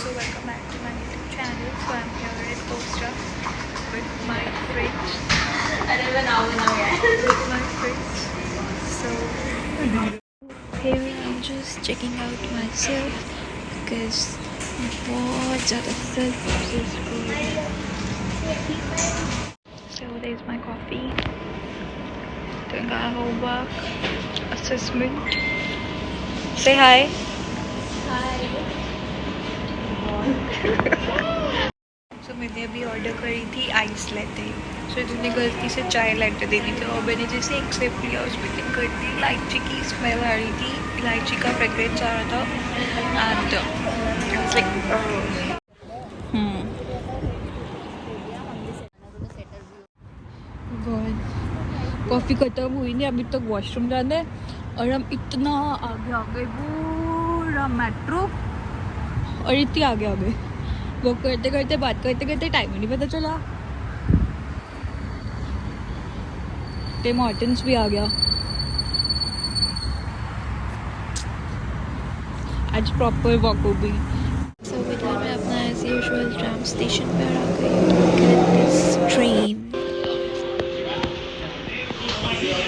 So welcome back to my YouTube channel. So I'm here in Costa with my friends. With my friends. So here I'm just checking out myself because बहुत ज़्यादा self obsessed हो रही है. So there's my coffee. Doing our homework, assessment. Say hi. So मैंने अभी order करी थी ice लेते. सो इतनी गलती से चाय लेते देनी थी और मैंने जैसे एक्सेप्ट किया उसमें दिक्कत थी. इलायची की स्मेल आ रही थी, इलायची का फ्रेग्रेंस आ रहा था एंड कॉफ़ी ख़त्म हुई नहीं, अभी तक वॉशरूम जाना है और हम इतना आगे आ गए, पूरा मेट्रो और इतनी आगे आ गए. वो करते करते बात करते करते टाइम ही नहीं पता चला. टिम हॉर्टन्स भी आ गया. आज प्रॉपर वॉक होगी. सो इधर मैं अपना एज यूजुअल ट्राम स्टेशन पर आ गई ट्रेन.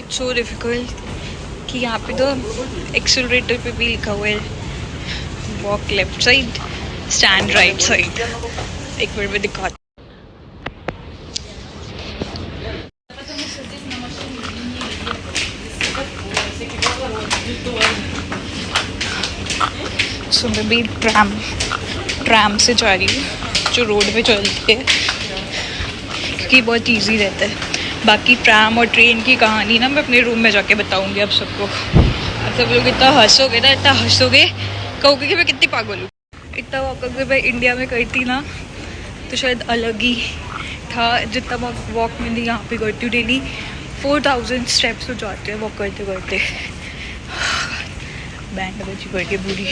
It's so difficult कि यहाँ पे तो एक्सेलरेटर पे भी लिखा हुआ है walk left side, stand right side. एक मिनट में दिखा. सो मैं भी ट्रैम से जा रही हूँ जो रोड पे चलती है क्योंकि बहुत इजी रहता है. बाकी ट्रैम और ट्रेन की कहानी ना मैं अपने रूम में जाके बताऊंगी आप सबको. आप सब लोग इतना हंसोगे ना, इतना हंसोगे, कहोगे कि मैं कितनी पागल हूँ. इतना वॉक अगर मैं इंडिया में करती ना तो शायद अलग ही था. जितना वॉक मैंने यहाँ पे करती हूँ डेली 4000 स्टेप्स हो जाते हैं वॉक करते करते. बैंड बची करके पूरी.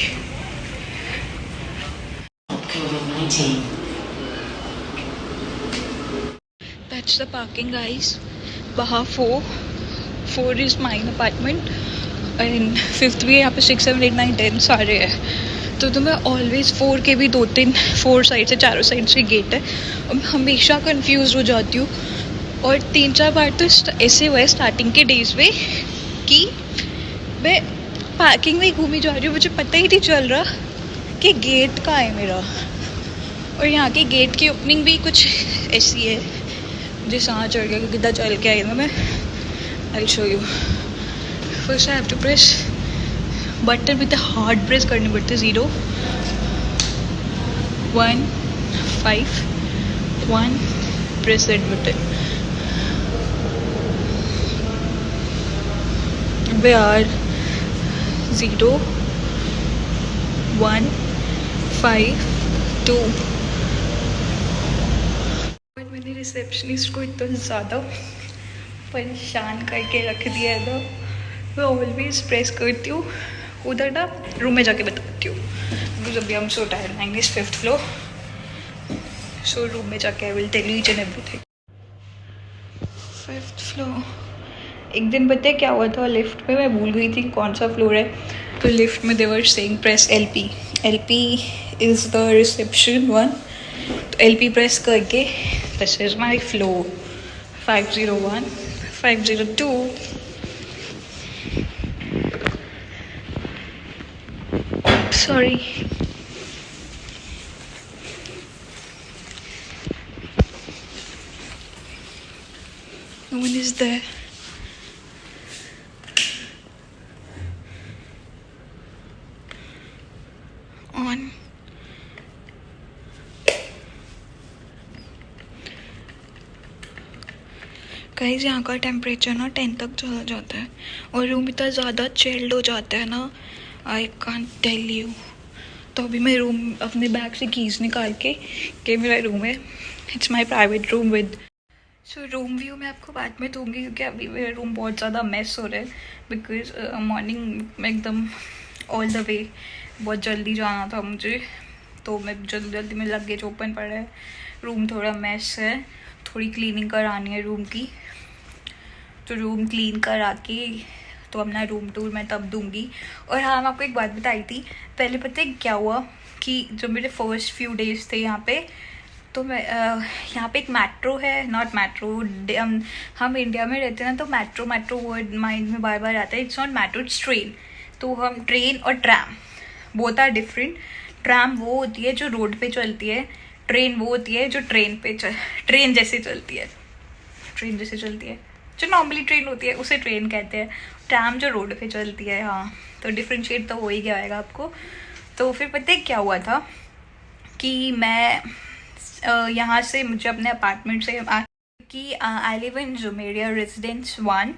That's the parking, guys. बाहर 4 is mine apartment and 5th भी यहाँ पे 6, 7, 8, 9, 10 सारे हैं. तो मैं ऑलवेज 4 के भी 2-3 4 साइड से चारों साइड से गेट है और मैं हमेशा कंफ्यूज हो जाती हूँ. और 3-4 बार तो ऐसे हुआ है स्टार्टिंग के डेज में कि मैं पार्किंग में घूमी जा रही हूँ, मुझे पता ही नहीं चल रहा कि गेट कहाँ है मेरा. और यहाँ की गेट की ओपनिंग भी कुछ ऐसी है. मुझे सांस चढ़ गया कि कितना चल के आई ना मैं. I show you. First I have to press button with hard press करनी पड़ती है. 0 1 5 1 press that button. We are 0 1 5 2. मैंने रिसेप्शनिस्ट को इतना ज़्यादा परेशान करके रख दिया है ना. मैं ऑलवेज प्रेस करती हूँ. उधर ना रूम में जाके बताती हूँ बिकॉज अभी हम so tired. 5th floor. So room में जाके I will tell you each and everything. 5th floor. एक दिन पता है क्या हुआ था लिफ्ट में, मैं भूल गई थी कौन सा फ्लोर है. तो लिफ्ट में they're saying press LP is the reception one. तो LP प्रेस करके this is my floor. 501 502. Sorry. No one is there. On. Guys यहाँ का टेम्परेचर ना 10 तक चला जाता है और रूम इतना ज़्यादा चिल्ड हो जाता है ना, आई कांट टेल यू. तो अभी मैं रूम अपने बैग से कीज़ निकाल के मेरा रूम है. It's my private room with. So room view मैं आपको बाद में दूँगी क्योंकि अभी मेरा रूम बहुत ज़्यादा मैस हो रहा है बिकॉज मॉर्निंग में एकदम ऑल द वे बहुत जल्दी जाना था मुझे. तो मैं जल्दी में लगेज ओपन पड़ा है. रूम थोड़ा मैस है, थोड़ी क्लीनिंग करानी है रूम की. तो रूम क्लीन करा के तो अपना रूम टूर मैं तब दूंगी। और हाँ, मैं आपको एक बात बताई थी पहले, पता है क्या हुआ कि जब मेरे फर्स्ट फ्यू डेज थे यहाँ पे, तो मैं यहाँ पे एक मेट्रो है, नॉट मेट्रो, हम इंडिया में रहते हैं ना, तो मेट्रो वर्ड माइंड में बार बार आता है। It's not metro, it's train. तो हम ट्रेन और tram both are different. Tram वो होती है जो रोड पे चलती है, ट्रेन वो होती है जो ट्रेन जैसे चलती है, जो नॉर्मली ट्रेन होती है उसे ट्रेन कहते हैं। ट्रैम जो रोड पे चलती है। हाँ, तो डिफ्रेंशिएट तो हो ही गया आएगा आपको। तो फिर पता है क्या हुआ था कि मैं यहाँ से मुझे अपने अपार्टमेंट से कि आई लिव इन जुमेरिया रेजिडेंस 1।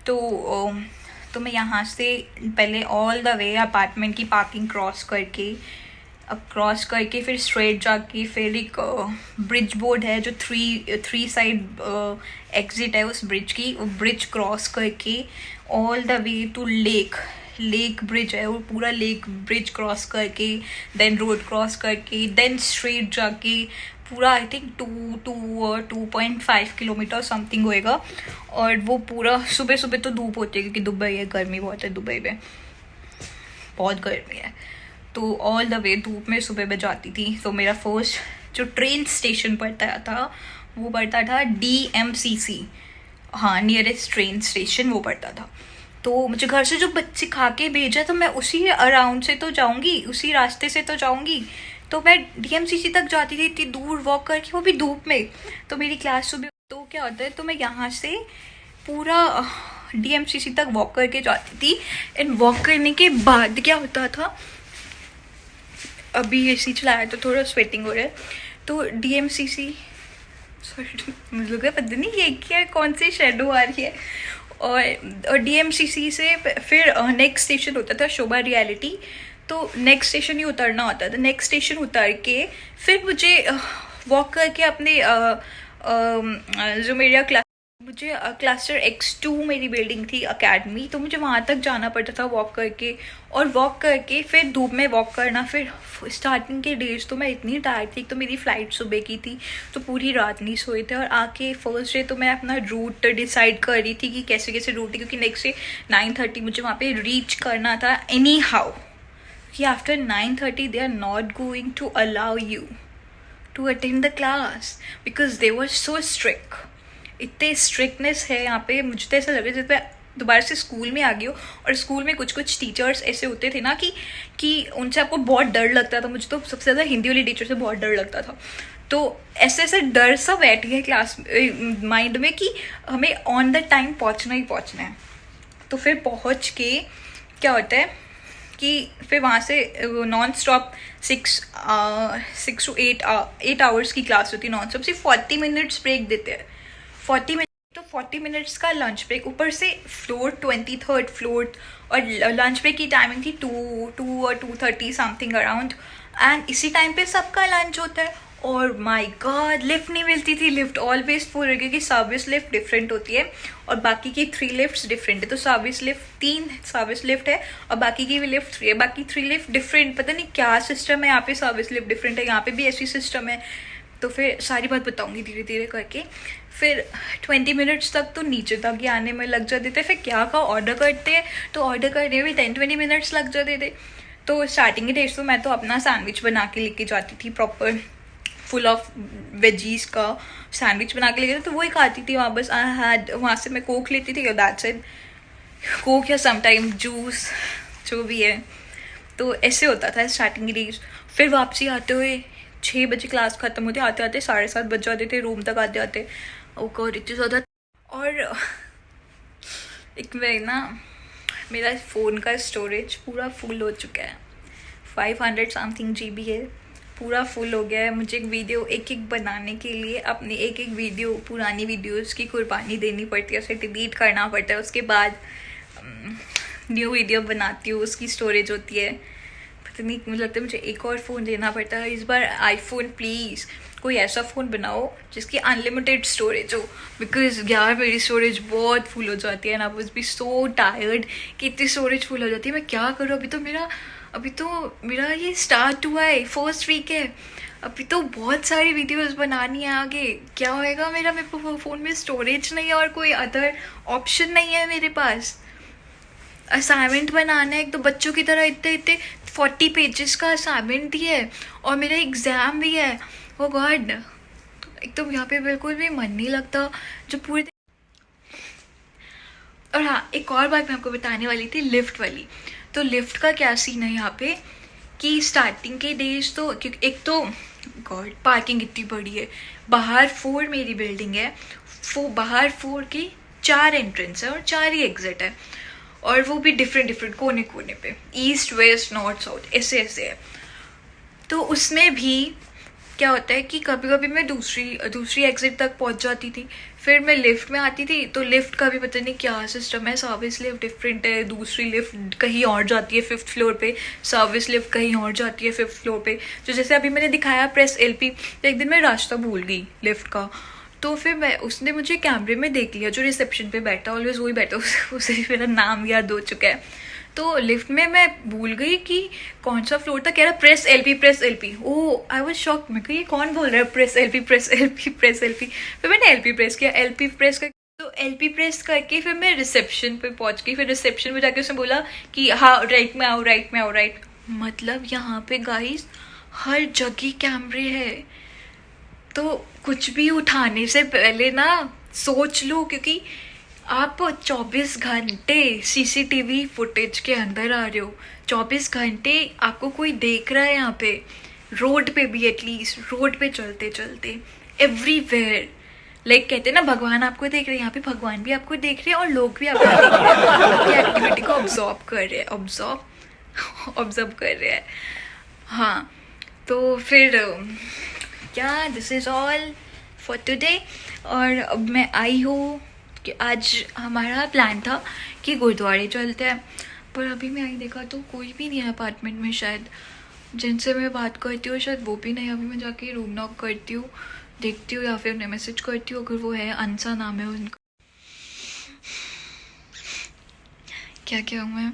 तो मैं यहाँ से पहले ऑल द वे अपार्टमेंट की पार्किंग क्रॉस करके फिर स्ट्रेट जाके फिर एक ब्रिज बोर्ड है जो थ्री साइड एग्जिट है उस ब्रिज की, वो ब्रिज क्रॉस करके all the way to lake bridge है, वो पूरा लेक ब्रिज क्रॉस करके देन रोड क्रॉस करके देन स्ट्रेट जाके पूरा आई थिंक 2.5 किलोमीटर समथिंग होएगा। और वो पूरा सुबह तो धूप होती है क्योंकि दुबई है, गर्मी बहुत है दुबई में, बहुत गर्मी है। तो ऑल द वे धूप में सुबह में जाती थी। तो मेरा फर्स्ट जो ट्रेन स्टेशन पड़ता था वो पड़ता था DMCC, हाँ, नियरेस्ट ट्रेन स्टेशन वो पड़ता था। तो मुझे घर से जो बच्चे खा के भेजा तो मैं उसी अराउंड से तो जाऊंगी, उसी रास्ते से तो जाऊंगी। तो मैं DMCC तक जाती थी इतनी दूर वॉक करके, वो भी धूप में। तो मेरी क्लास सुबह, तो क्या होता है, तो मैं यहाँ से पूरा DMCC तक वॉक करके जाती थी। एंड वॉक करने के बाद क्या होता था, अभी AC चलाया तो थोड़ा स्वेटिंग हो रहा है। तो DMCC, सॉरी मुझे लगा पता नहीं ये क्या, कौन सी शेडो आ रही है। और DMCC से फिर नेक्स्ट स्टेशन होता था शोभा रियलिटी। तो नेक्स्ट स्टेशन ही उतरना होता था। नेक्स्ट स्टेशन उतर के फिर मुझे वॉक करके अपने जो मेरा मुझे क्लस्टर X2 मेरी बिल्डिंग थी एकेडमी, तो मुझे वहाँ तक जाना पड़ता था वॉक करके। और वॉक करके फिर धूप में वॉक करना। फिर स्टार्टिंग के डेज तो मैं इतनी टायर्ड थी, तो मेरी फ़्लाइट सुबह की थी तो पूरी रात नहीं सोए थे। और आके फर्स्ट डे तो मैं अपना रूट डिसाइड कर रही थी कि कैसे कैसे रूट है, क्योंकि नेक्स्ट डे 9:30 मुझे वहाँ पे रीच करना था एनी हाउ, कि after 9:30 they are not going to allow you to attend the class because they were so strict. इतने स्ट्रिक्टनेस है यहाँ पे, मुझे तो ऐसा लग रहा है जैसे दोबारा से स्कूल में आ गई हो। और स्कूल में कुछ टीचर्स ऐसे होते थे ना कि उनसे आपको बहुत डर लगता था। मुझे तो सबसे ज़्यादा हिंदी वाली टीचर से बहुत डर लगता था। तो ऐसे डर सा बैठ गया क्लास माइंड में कि हमें ऑन द टाइम पहुँचना ही पहुँचना है। तो फिर पहुँच के क्या होता है कि फिर वहाँ से नॉन स्टॉप 6 to 8 आवर्स की क्लास होती है नॉन स्टॉप। सिर्फ 40 मिनट्स ब्रेक देते हैं, 40 मिनट, तो 40 मिनट्स का लंच ब्रेक, ऊपर से फ्लोर 23rd फ्लोर। और लंच ब्रेक की टाइमिंग थी 2 और 2:30 समथिंग अराउंड। एंड इसी टाइम पे सबका लंच होता है। और माय गॉड, लिफ्ट नहीं मिलती थी, लिफ्ट ऑलवेज फुल है क्योंकि सर्विस लिफ्ट डिफरेंट होती है और बाकी की 3 लिफ्ट्स डिफरेंट है। तो सर्विस लिफ्ट 3 सर्विस लिफ्ट है और बाकी की भी लिफ्ट 3 है, बाकी 3 लिफ्ट डिफरेंट। पता नहीं क्या सिस्टम है यहाँ पे, सर्विस लिफ्ट डिफरेंट है, यहाँ पे भी ऐसी सिस्टम है। तो फिर सारी बात बताऊंगी धीरे धीरे करके। फिर 20 मिनट्स तक तो नीचे तक ही आने में लग जाते थे। फिर क्या ऑर्डर करते हैं तो ऑर्डर करने में 10-20 मिनट्स लग जाते थे। तो स्टार्टिंग के डेज तो मैं तो अपना सैंडविच बना के लेके जाती थी, प्रॉपर फुल ऑफ वेजीज का सैंडविच बना के लेके जाती, तो वही खाती थी वहाँ। बस वहाँ से मैं कोक लेती थी, दैट्स इट, कोक या समटाइम जूस जो भी है। तो ऐसे होता था स्टार्टिंग के डेज। फिर वापसी आते हुए 6 बजे क्लास खत्म होती, आते आते 7:30 बज जाते थे, रूम तक आते आते। ओ गॉड, इतनी ज़्यादा। और एक मेरा फ़ोन का स्टोरेज पूरा फुल हो चुका है, 500 समथिंग GB है, पूरा फुल हो गया है। मुझे एक बनाने के लिए अपनी एक वीडियो, पुरानी वीडियोस की कुर्बानी देनी पड़ती है, उसे डिलीट करना पड़ता है, उसके बाद न्यू वीडियो बनाती हूँ, उसकी स्टोरेज होती है। पता नहीं, मुझे लगता है मुझे एक और फ़ोन लेना पड़ता है इस बार। आईफोन प्लीज़, कोई ऐसा फ़ोन बनाओ जिसकी अनलिमिटेड स्टोरेज हो, बिकॉज यार मेरी स्टोरेज बहुत फुल हो जाती है ना। I was be so tired कि इतनी स्टोरेज फुल हो जाती है, मैं क्या करूँ। अभी तो मेरा ये स्टार्ट हुआ है, फर्स्ट वीक है, अभी तो बहुत सारी वीडियोस बनानी है आगे। क्या होएगा मेरा, मेरे को फ़ोन में स्टोरेज नहीं है और कोई अदर ऑप्शन नहीं है मेरे पास। असाइनमेंट बनाना है, एक तो बच्चों की तरह इतने इतने 40 पेजेस का असाइनमेंट दिया है और मेरा एग्ज़ाम भी है। ओ गॉड, एक तो यहाँ पे बिल्कुल भी मन नहीं लगता जो पूरे। और हाँ, एक और बात मैं आपको बताने वाली थी, लिफ्ट वाली। तो लिफ्ट का क्या सीन है यहाँ पे कि स्टार्टिंग के डेज तो क्योंकि एक तो गॉड पार्किंग इतनी बड़ी है, बाहर 4 मेरी बिल्डिंग है, बाहर 4 की 4 एंट्रेंस है और 4 ही एग्जिट है, और वो भी डिफरेंट डिफरेंट कोने कोने पे, ईस्ट वेस्ट नॉर्थ साउथ ऐसे ऐसे है। तो उसमें भी क्या होता है कि कभी कभी मैं दूसरी एग्जिट तक पहुंच जाती थी, फिर मैं लिफ्ट में आती थी, तो लिफ्ट का भी पता नहीं क्या सिस्टम है, सर्विस लिफ्ट डिफरेंट है, दूसरी लिफ्ट कहीं और जाती है 5th फ्लोर पे, सर्विस लिफ्ट कहीं और जाती है 5th फ्लोर पे। तो जैसे अभी मैंने दिखाया प्रेस LP, तो एक दिन मैं रास्ता भूल गई लिफ्ट का, तो फिर उसने मुझे कैमरे में देख लिया, जो रिसेप्शन पे बैठा ऑलवेज वही बैठा, उसे मेरा नाम याद हो चुका है। तो लिफ्ट में मैं भूल गई कि कौन सा फ्लोर था, कह रहा press LP। Oh I was shock, मैं कही ये कौन बोल रहा है प्रेस LP। फिर मैंने LP प्रेस किया, LP प्रेस कर, तो LP प्रेस करके फिर मैं रिसेप्शन पे पहुंच गई। फिर रिसेप्शन पे जाके उसने बोला कि हाँ राइट में आओ। मतलब यहाँ पे गाइस हर जगह कैमरे है, तो कुछ भी उठाने से पहले ना सोच लो, क्योंकि आप 24 घंटे CCTV फुटेज के अंदर आ रहे हो, 24 घंटे आपको कोई देख रहा है यहाँ पे, रोड पे भी, एटलीस्ट रोड पे चलते चलते एवरीवेयर। लाइक कहते हैं ना भगवान आपको देख रहे हैं, यहाँ पे भगवान भी आपको देख रहे हैं और लोग भी आपको देख रहे हैं, आपकी एक्टिविटी को ऑब्जर्व कर रहे हैं। हाँ, तो फिर क्या, this is all for today. और अब मैं आई हूँ कि आज हमारा प्लान था कि गुरुद्वारे चलते हैं, पर अभी मैं आई देखा तो कोई भी नहीं है अपार्टमेंट में, शायद जिनसे मैं बात करती हूँ शायद वो भी नहीं। अभी मैं जाके रूम नॉक करती हूँ, देखती हूँ या फिर उन्हें मैसेज करती हूँ, अगर वो है, अंसा नाम है उनका। क्या क्या हूँ मैं,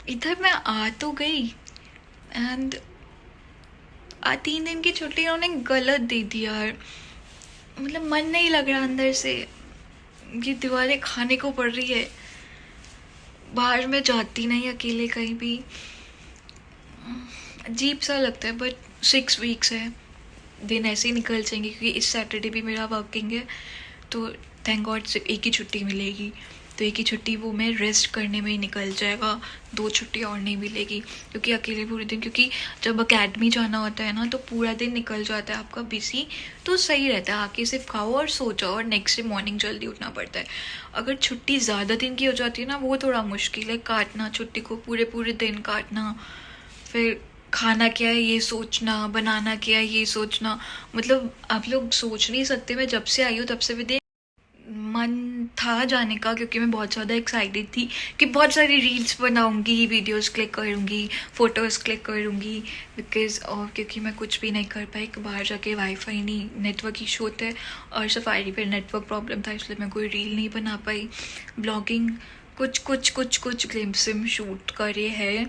इधर मैं आ तो गई एंड 3 दिन की छुट्टी उन्होंने गलत दे दी यार, मतलब मन नहीं लग रहा अंदर से, ये दीवारें खाने को पड़ रही है, बाहर में जाती नहीं अकेले कहीं भी, अजीब सा लगता है। बट 6 वीक्स है, दिन ऐसे ही निकल जाएंगे, क्योंकि इस सैटरडे भी मेरा वर्किंग है, तो थैंक गॉड सिर्फ एक ही छुट्टी मिलेगी, तो एक ही छुट्टी वो मैं रेस्ट करने में ही निकल जाएगा, 2 छुट्टी और नहीं मिलेगी, क्योंकि अकेले पूरे दिन, क्योंकि जब अकेडमी जाना होता है ना तो पूरा दिन निकल जाता है आपका बिजी, तो सही रहता है आके सिर्फ खाओ और सो जाओ, और नेक्स्ट डे मॉर्निंग जल्दी उठना पड़ता है। अगर छुट्टी ज़्यादा दिन की हो जाती है ना, वो थोड़ा मुश्किल है काटना, छुट्टी को पूरे दिन काटना, फिर खाना क्या है ये सोचना, बनाना क्या है ये सोचना, मतलब आप लोग सोच नहीं सकते। मैं जब से आई हूँ तब से भी मन था जाने का, क्योंकि मैं बहुत ज़्यादा एक्साइटेड थी कि बहुत सारी रील्स बनाऊंगी, वीडियोस क्लिक करूंगी, फ़ोटोज़ क्लिक करूंगी, बिकॉज़ और क्योंकि मैं कुछ भी नहीं कर पाई, बाहर जाके वाईफाई नहीं, नेटवर्क इशू होता है, और सफारी पे नेटवर्क प्रॉब्लम था, इसलिए मैं कोई रील नहीं बना पाई। ब्लॉगिंग कुछ ग्लिम्पसिम शूट करे है,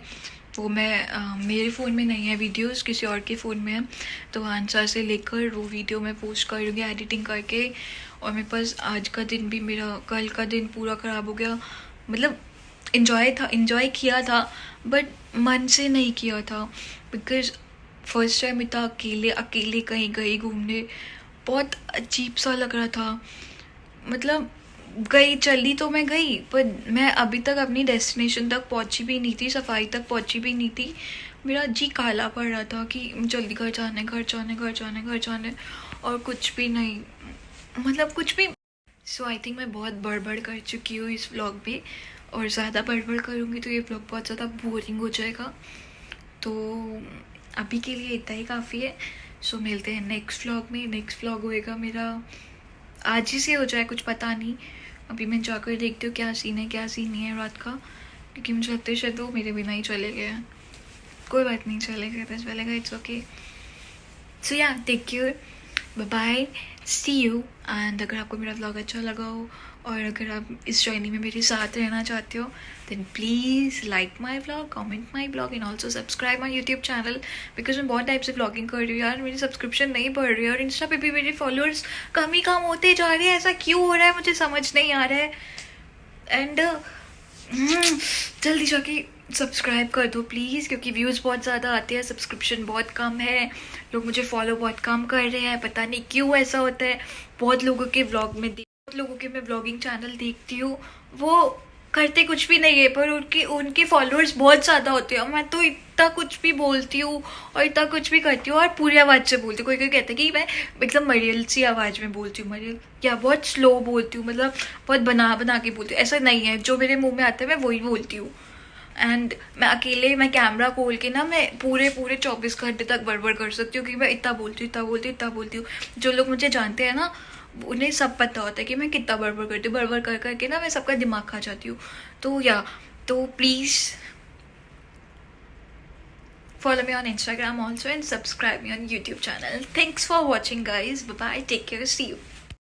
वो मैं मेरे फ़ोन में नहीं है वीडियोस, किसी और के फ़ोन में है, तो आंसर से लेकर वो वीडियो मैं पोस्ट करूँगी एडिटिंग करके। और मेरे पास आज का दिन भी, मेरा कल का दिन पूरा ख़राब हो गया, मतलब इन्जॉय किया था बट मन से नहीं किया था, बिकॉज़ फर्स्ट टाइम इतना अकेले कहीं गई घूमने, बहुत अजीब सा लग रहा था। मतलब चली तो मैं गई, पर मैं अभी तक अपनी डेस्टिनेशन तक पहुंची भी नहीं थी, सफाई तक पहुंची भी नहीं थी, मेरा जी काला पड़ रहा था कि जल्दी घर जाने, और कुछ भी नहीं, मतलब कुछ भी। सो आई थिंक मैं बहुत बड़बड़ कर चुकी हूँ इस व्लॉग में, और ज़्यादा बड़बड़ करूँगी तो ये व्लॉग बहुत ज़्यादा बोरिंग हो जाएगा, तो अभी के लिए इतना ही काफ़ी है। सो मिलते हैं नेक्स्ट व्लॉग में। नेक्स्ट व्लॉग होएगा मेरा आज ही से हो जाए, कुछ पता नहीं, अभी मैं जाकर देखती हूँ क्या सीन है क्या सीन नहीं है रात का, क्योंकि मुझे लगता है शायद वो मेरे बिना ही चले गए हैं। कोई बात नहीं, चलेगा, बस चलेगा, it's okay. So yeah take care, bye bye, see you. And अगर आपको मेरा व्लॉग अच्छा लगा हो और अगर आप इस जर्नी में मेरे साथ रहना चाहते हो then please like my vlog, comment my vlog and also subscribe my YouTube channel, because मैं बहुत टाइप से व्लॉगिंग कर रही हूँ यार, मेरी सब्सक्रिप्शन नहीं बढ़ रही है और इंस्टा पे भी मेरे फॉलोअर्स कम ही कम होते जा रहे हैं। ऐसा क्यों हो रहा है मुझे समझ नहीं आ रहा है। एंड जल्दी जाके सब्सक्राइब कर दो प्लीज़, क्योंकि व्यूज़ बहुत ज़्यादा आते हैं, सब्सक्रिप्शन बहुत कम है, लोग मुझे फॉलो बहुत कम कर रहे हैं, पता नहीं क्यों ऐसा होता है। बहुत लोगों के व्लॉग में बहुत लोगों के मैं व्लॉगिंग चैनल देखती हूँ, वो करते कुछ भी नहीं है पर उनके फॉलोअर्स बहुत ज़्यादा होते हैं। मैं तो इतना कुछ भी बोलती हूँ और इतना कुछ भी करती हूँ और पूरी आवाज़ से बोलती हूँ। कोई कोई कहता है कि मैं एकदम मरियल सी आवाज़ में बोलती हूँ, मरियल या बहुत स्लो बोलती हूँ, मतलब बहुत बना बना के बोलती हूँ। ऐसा नहीं है, जो मेरे मुंह में आता है मैं वही बोलती हूँ। एंड मैं अकेले मैं कैमरा खोल के ना मैं पूरे 24 घंटे तक बड़बड़ कर सकती हूँ कि मैं इतना बोलती हूँ, इतना बोलती हूँ, इतना बोलती हूँ। जो लोग मुझे जानते हैं ना उन्हें सब पता होता है कि मैं कितना बड़बड़ करती हूँ। बड़बड़ कर करके ना मैं सबका दिमाग खा जाती हूँ। तो please follow me on Instagram also and subscribe me on YouTube channel. Thanks for watching guys. Bye bye. Take care. See you.